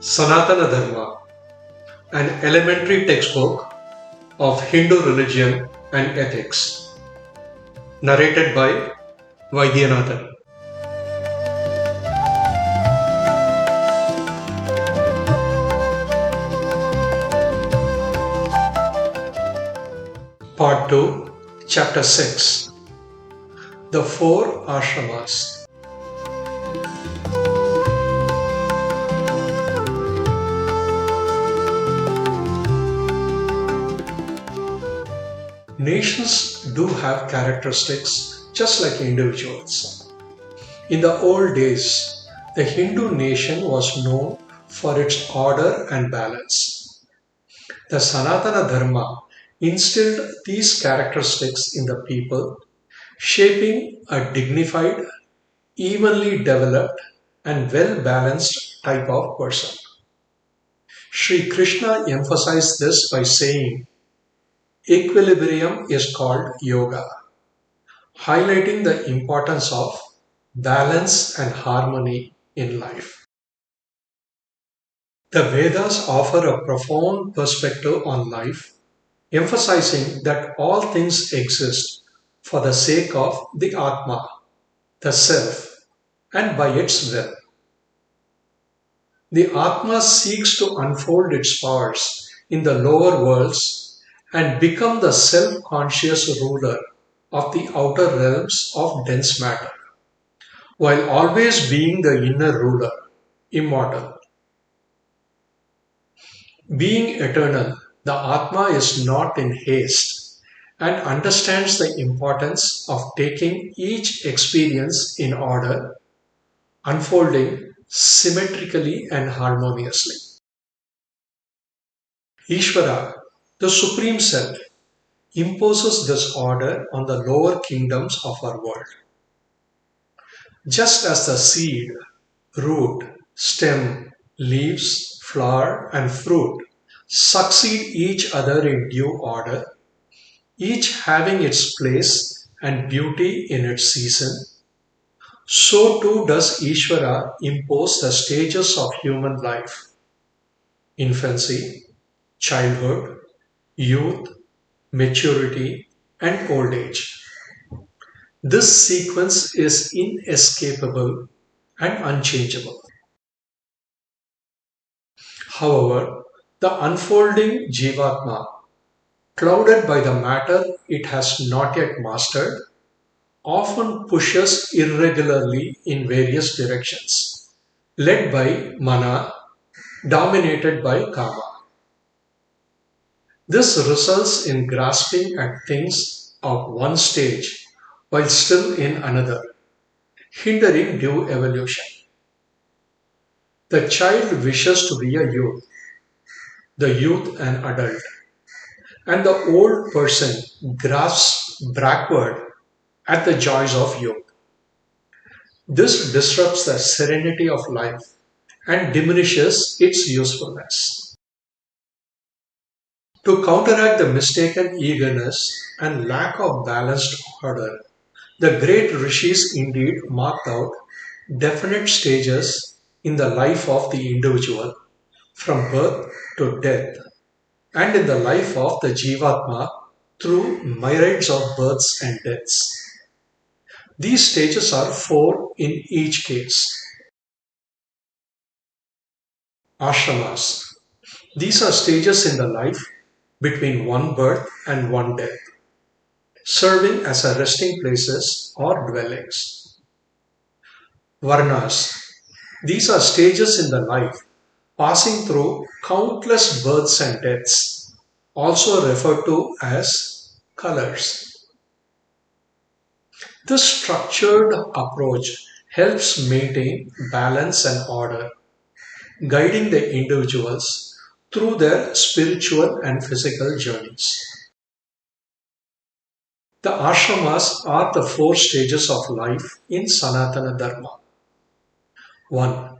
Sanatana Dharma, an elementary textbook of Hindu religion and ethics, narrated by Vaidyanathan. Part 2, Chapter 6, The Four Ashramas. Nations do have characteristics just like individuals. In the old days, the Hindu nation was known for its order and balance. The Sanatana Dharma instilled these characteristics in the people, shaping a dignified, evenly developed, and well balanced type of person. Sri Krishna emphasized this by saying, equilibrium is called yoga, highlighting the importance of balance and harmony in life. The Vedas offer a profound perspective on life, emphasizing that all things exist for the sake of the Atma, the self, and by its will. The Atma seeks to unfold its powers in the lower worlds and become the self-conscious ruler of the outer realms of dense matter, while always being the inner ruler, immortal. Being eternal, the Atma is not in haste and understands the importance of taking each experience in order, unfolding symmetrically and harmoniously. Ishvara, the Supreme Self, imposes this order on the lower kingdoms of our world. Just as the seed, root, stem, leaves, flower, and fruit succeed each other in due order, each having its place and beauty in its season, so too does Ishvara impose the stages of human life: infancy, childhood, youth, maturity, and old age. This sequence is inescapable and unchangeable. However, the unfolding Jivatma, clouded by the matter it has not yet mastered, often pushes irregularly in various directions, led by mana, dominated by kama. This results in grasping at things of one stage while still in another, hindering due evolution. The child wishes to be a youth, the youth an adult, and the old person grasps backward at the joys of youth. This disrupts the serenity of life and diminishes its usefulness. To counteract the mistaken eagerness and lack of balanced order, the great rishis indeed marked out definite stages in the life of the individual, from birth to death, and in the life of the Jivatma through myriads of births and deaths. These stages are four in each case. Ashramas. These are stages in the life between one birth and one death, serving as a resting places or dwellings. Varnas. These are stages in the life passing through countless births and deaths, also referred to as colors. This structured approach helps maintain balance and order, guiding the individuals through their spiritual and physical journeys. The ashramas are the four stages of life in Sanatana Dharma. 1.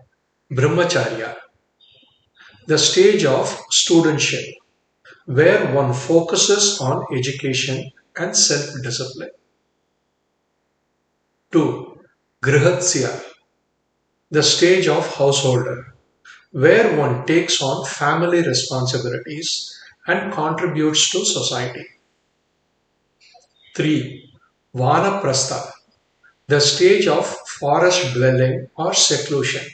Brahmacharya, the stage of studentship, where one focuses on education and self-discipline. 2. Grihatsya, the stage of householder, where one takes on family responsibilities and contributes to society. 3. Vanaprastha, the stage of forest dwelling or seclusion,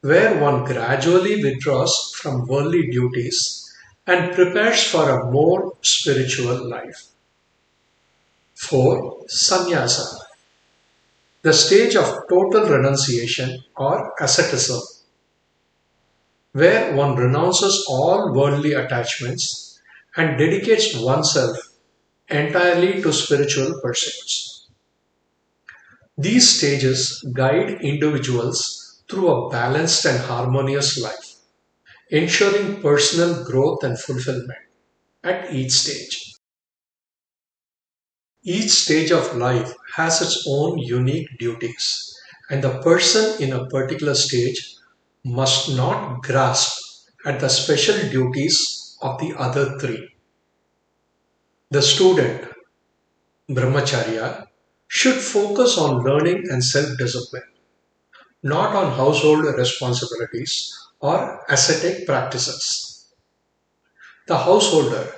where one gradually withdraws from worldly duties and prepares for a more spiritual life. 4. Sannyasa, the stage of total renunciation or asceticism, where one renounces all worldly attachments and dedicates oneself entirely to spiritual pursuits. These stages guide individuals through a balanced and harmonious life, ensuring personal growth and fulfillment at each stage. Each stage of life has its own unique duties, and the person in a particular stage must not grasp at the special duties of the other three. The student, brahmacharya, should focus on learning and self-discipline, not on household responsibilities or ascetic practices. The householder,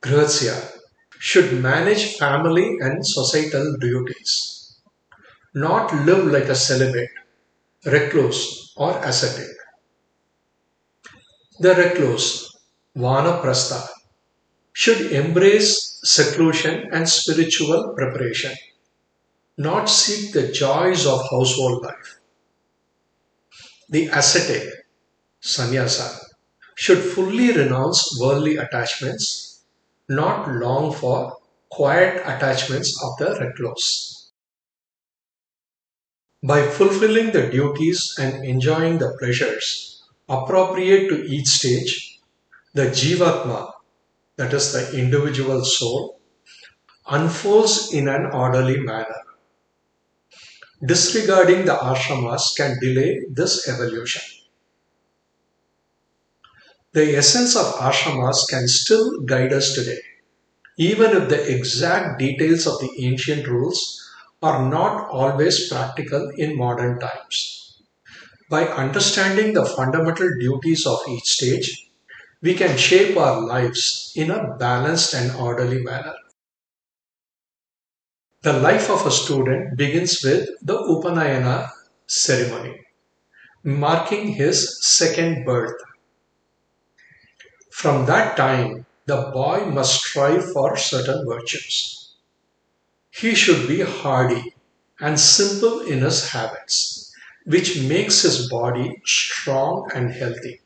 grihasya, should manage family and societal duties, not live like a celibate, recluse, or ascetic. The recluse, vanaprastha, should embrace seclusion and spiritual preparation, not seek the joys of household life. The ascetic, sannyasa, should fully renounce worldly attachments, not long for quiet attachments of the recluse. By fulfilling the duties and enjoying the pleasures appropriate to each stage, the jivatma, that is the individual soul, unfolds in an orderly manner. Disregarding the ashramas can delay this evolution. The essence of ashramas can still guide us today, even if the exact details of the ancient rules are not always practical in modern times. By understanding the fundamental duties of each stage, we can shape our lives in a balanced and orderly manner. The life of a student begins with the Upanayana ceremony, marking his second birth. From that time, the boy must strive for certain virtues. He should be hardy and simple in his habits, which makes his body strong and healthy.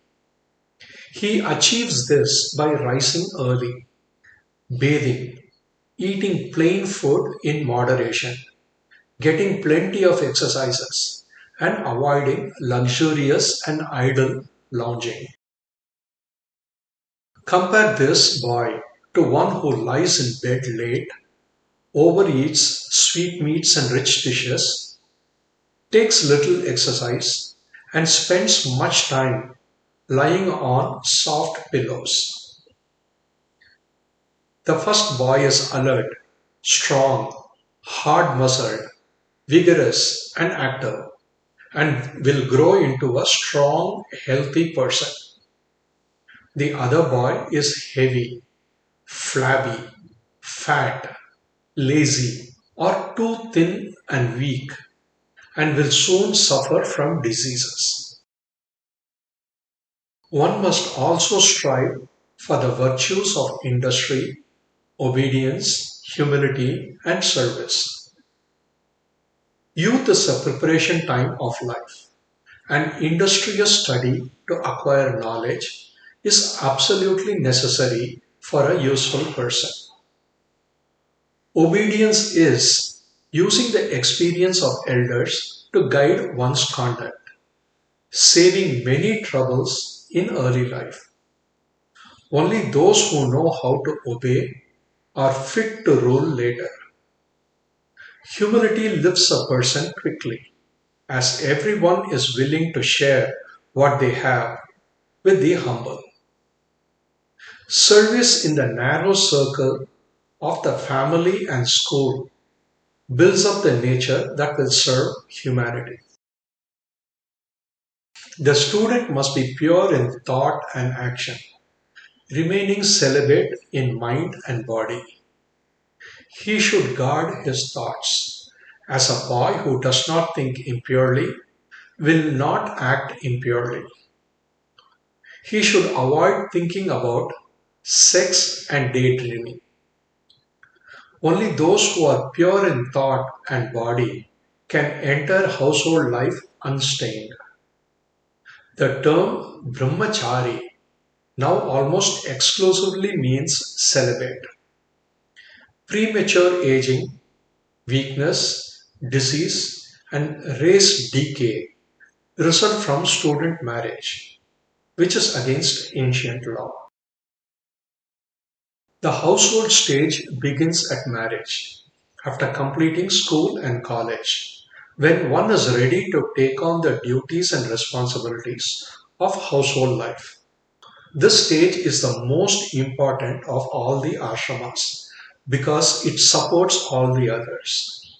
He achieves this by rising early, bathing, eating plain food in moderation, getting plenty of exercises, and avoiding luxurious and idle lounging. Compare this boy to one who lies in bed late, overeats sweetmeats and rich dishes, takes little exercise, and spends much time lying on soft pillows. The first boy is alert, strong, hard muscled, vigorous, and active, and will grow into a strong, healthy person. The other boy is heavy, flabby, fat, lazy, or too thin and weak, and will soon suffer from diseases. One must also strive for the virtues of industry, obedience, humility, and service. Youth is a preparation time of life, and industrious study to acquire knowledge is absolutely necessary for a useful person. Obedience is using the experience of elders to guide one's conduct, saving many troubles in early life. Only those who know how to obey are fit to rule later. Humility lifts a person quickly, as everyone is willing to share what they have with the humble. Service in the narrow circle of the family and school builds up the nature that will serve humanity. The student must be pure in thought and action, remaining celibate in mind and body. He should guard his thoughts. As a boy who does not think impurely will not act impurely. He should avoid thinking about sex and daydreaming. Only those who are pure in thought and body can enter household life unstained. The term brahmachari now almost exclusively means celibate. Premature aging, weakness, disease, and race decay result from student marriage, which is against ancient law. The household stage begins at marriage, after completing school and college, when one is ready to take on the duties and responsibilities of household life. This stage is the most important of all the ashramas because it supports all the others.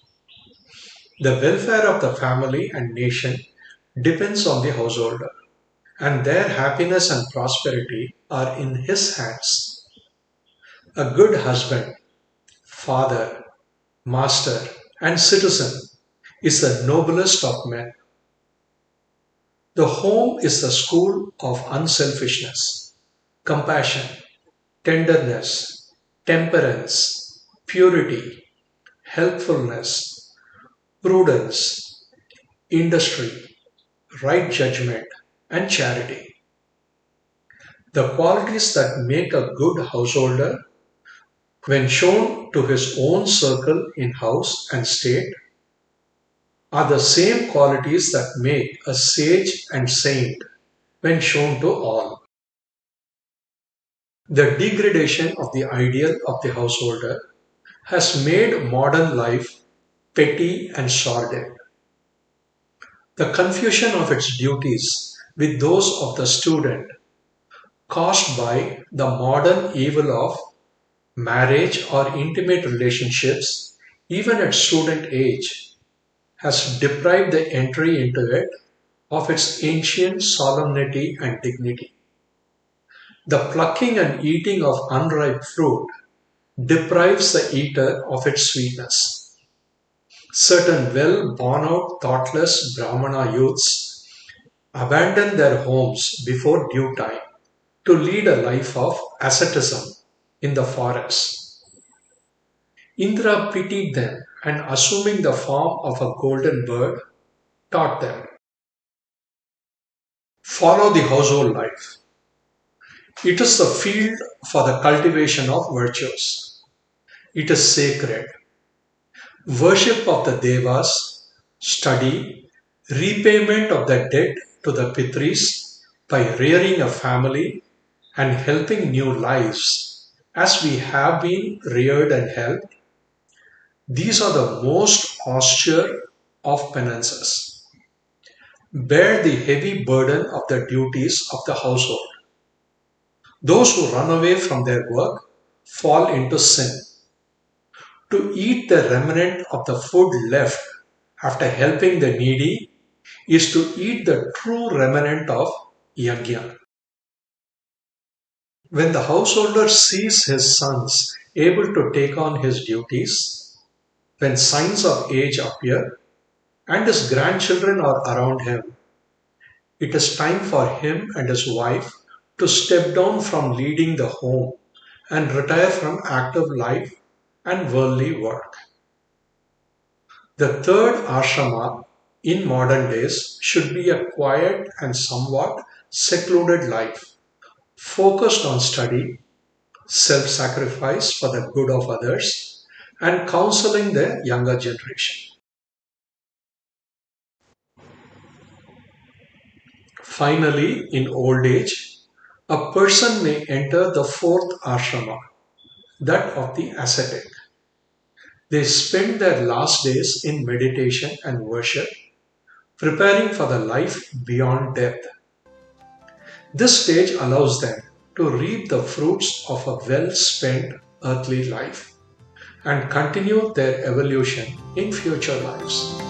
The welfare of the family and nation depends on the householder, and their happiness and prosperity are in his hands. A good husband, father, master, and citizen is the noblest of men. The home is the school of unselfishness, compassion, tenderness, temperance, purity, helpfulness, prudence, industry, right judgment, and charity. The qualities that make a good householder, when shown to his own circle in house and state, are the same qualities that make a sage and saint when shown to all. The degradation of the ideal of the householder has made modern life petty and sordid. The confusion of its duties with those of the student, caused by the modern evil of marriage or intimate relationships, even at student age, has deprived the entry into it of its ancient solemnity and dignity. The plucking and eating of unripe fruit deprives the eater of its sweetness. Certain well born out thoughtless Brahmana youths abandon their homes before due time to lead a life of asceticism in the forest. Indra pitied them and, assuming the form of a golden bird, taught them, follow the household life. It is the field for the cultivation of virtues. It is sacred. Worship of the Devas, study, repayment of the debt to the Pitris by rearing a family and helping new lives as we have been reared and helped. These are the most austere of penances. Bear the heavy burden of the duties of the household. Those who run away from their work fall into sin. To eat the remnant of the food left after helping the needy is to eat the true remnant of yajna. When the householder sees his sons able to take on his duties, when signs of age appear and his grandchildren are around him, it is time for him and his wife to step down from leading the home and retire from active life and worldly work. The third ashrama in modern days should be a quiet and somewhat secluded life, focused on study, self-sacrifice for the good of others, and counseling the younger generation. Finally, in old age, a person may enter the fourth ashrama, that of the ascetic. They spend their last days in meditation and worship, preparing for the life beyond death. This stage allows them to reap the fruits of a well spent earthly life and continue their evolution in future lives.